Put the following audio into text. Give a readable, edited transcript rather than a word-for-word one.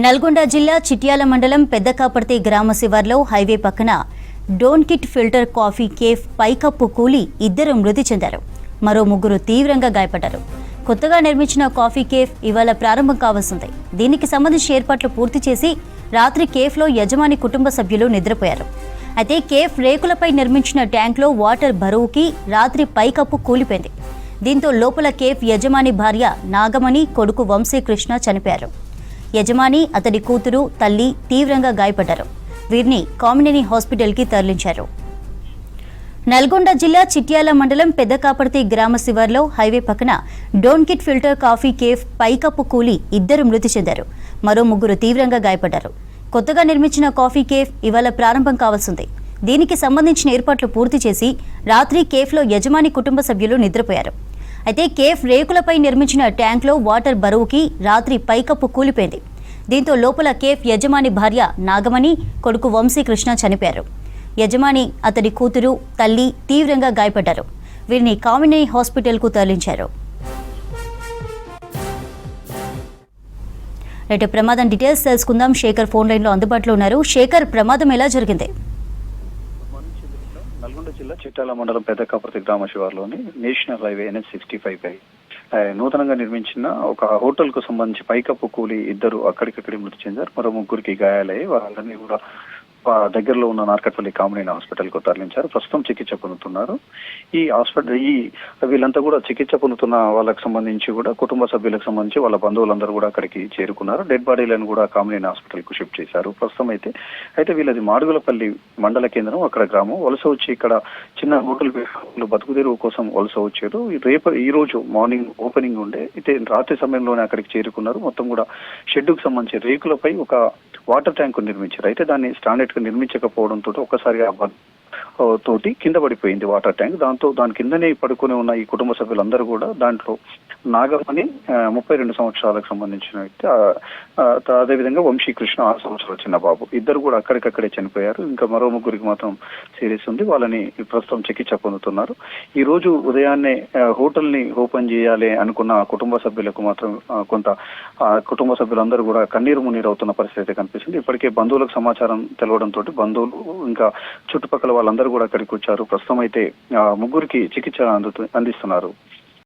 నల్గొండ జిల్లా చిట్యాల మండలం పెద్దకాపర్తి గ్రామ శివార్లో హైవే పక్కన డోన్కిట్ ఫిల్టర్ కాఫీ కేఫ్ పైకప్పు కూలి ఇద్దరు మృతి చెందారు. మరో ముగ్గురు తీవ్రంగా గాయపడ్డారు. కొత్తగా నిర్మించిన కాఫీ కేఫ్ ఇవాళ ప్రారంభం కావాల్సింది. దీనికి సంబంధించిన ఏర్పాట్లు పూర్తి చేసి రాత్రి కేఫ్లో యజమాని కుటుంబ సభ్యులు నిద్రపోయారు. అయితే కేఫ్ రేకులపై నిర్మించిన ట్యాంక్లో వాటర్ బరువుకి రాత్రి పైకప్పు కూలిపోయింది. దీంతో లోపల కేఫ్ యజమాని భార్య నాగమణి, కొడుకు వంశీకృష్ణ చనిపోయారు. యజమాని, అతడి కూతురు, తల్లి తీవ్రంగా గాయపడ్డారు. వీరిని కామినేని హాస్పిటల్కి తరలించారు. నల్గొండ జిల్లా చిట్యాల మండలం పెద్దకాపర్తి గ్రామ శివార్లో హైవే పక్కన డోన్కిట్ ఫిల్టర్ కాఫీ కేఫ్ పైకప్పు కూలి ఇద్దరు మృతి చెందారు. మరో ముగ్గురు తీవ్రంగా గాయపడ్డారు. కొత్తగా నిర్మించిన కాఫీ కేఫ్ ఇవాళ ప్రారంభం కావాల్సింది. దీనికి సంబంధించిన ఏర్పాట్లు పూర్తి చేసి రాత్రి కేఫ్లో యజమాని కుటుంబ సభ్యులు నిద్రపోయారు. అయితే కేఫ్ రేకులపై నిర్మించిన ట్యాంక్లో వాటర్ బరువుకి రాత్రి పైకప్పు కూలిపోయింది. దీంతో లోపల కేఫ్ యజమాని భార్య నాగమణి, కొడుకు వంశీకృష్ణ చనిపోయారు. యజమాని, అతడి కూతురు, తల్లి తీవ్రంగా గాయపడ్డారు. వీరిని కామినేని హాస్పిటల్కు తరలించారు. రైట్, ప్రమాదం డీటెయిల్స్ తెలుసుకుందాం. శేఖర్ ఫోన్ లైన్లో అందుబాటులో ఉన్నారు. శేఖర్, ప్రమాదం ఎలా జరిగింది? నల్గొండ జిల్లా చిట్యాల మండలం పెద్దకాపర్తి గ్రామ శివార్లోని నేషనల్ హైవే NH65 పై నూతనంగా నిర్మించిన ఒక హోటల్ కు సంబంధించి పైకప్పు కూలి ఇద్దరు అక్కడికక్కడి మృతి చెందారు. మరో ముగ్గురికి గాయాలయ్యి వాళ్ళందరినీ కూడా దగ్గరలో ఉన్న నార్కట్పల్లి కామినేని హాస్పిటల్ కు తరలించారు. ప్రస్తుతం చికిత్స పొందుతున్నారు. ఈ హాస్పిటల్ వీళ్ళంతా కూడా చికిత్స పొందుతున్న వాళ్ళకి సంబంధించి కూడా కుటుంబ సభ్యులకు సంబంధించి వాళ్ళ బంధువులందరూ కూడా అక్కడికి చేరుకున్నారు. డెడ్ బాడీలను కూడా కామినేని హాస్పిటల్ కు షిఫ్ట్ చేశారు. ప్రస్తుతం అయితే వీళ్ళది మాడుగులపల్లి మండల కేంద్రం, అక్కడ గ్రామం. వలస వచ్చి ఇక్కడ చిన్న హోటల్ బతుకుదెరువు కోసం వలస వచ్చారు. ఈ రోజు మార్నింగ్ ఓపెనింగ్ ఉండే, అయితే రాత్రి సమయంలోనే అక్కడికి చేరుకున్నారు. మొత్తం కూడా షెడ్డుకు సంబంధించి రేకులపై ఒక వాటర్ ట్యాంక్ నిర్మించారు. అయితే దాన్ని స్టాండర్డ్ గా నిర్మించకపోవడంతో ఒక్కసారిగా తోటి కింద పడిపోయింది వాటర్ ట్యాంక్. దాంతో దాని కిందనే పడుకుని ఉన్న ఈ కుటుంబ సభ్యులందరూ కూడా దాంట్లో నాగమణి 32 సంవత్సరాలకు సంబంధించిన వ్యక్తి, అదేవిధంగా వంశీకృష్ణ 6 సంవత్సరాల చిన్న బాబు, ఇద్దరు కూడా అక్కడికక్కడే చనిపోయారు. ఇంకా మరో ముగ్గురికి మాత్రం సీరియస్ ఉంది. వాళ్ళని ప్రస్తుతం చికిత్స పొందుతున్నారు. ఈ రోజు ఉదయాన్నే హోటల్ ని ఓపెన్ చేయాలి అనుకున్న కుటుంబ సభ్యులకు మాత్రం కొంత కుటుంబ సభ్యులందరూ కూడా కన్నీరు మున్నీరు అవుతున్న పరిస్థితి కనిపిస్తుంది. ఇప్పటికే బంధువులకు సమాచారం తెలవడంతో బంధువులు ఇంకా చుట్టుపక్కల వాళ్ళందరూ కూడా అక్కడికి వచ్చారు. ప్రస్తుతం అయితే ముగ్గురికి చికిత్స అందిస్తున్నారు.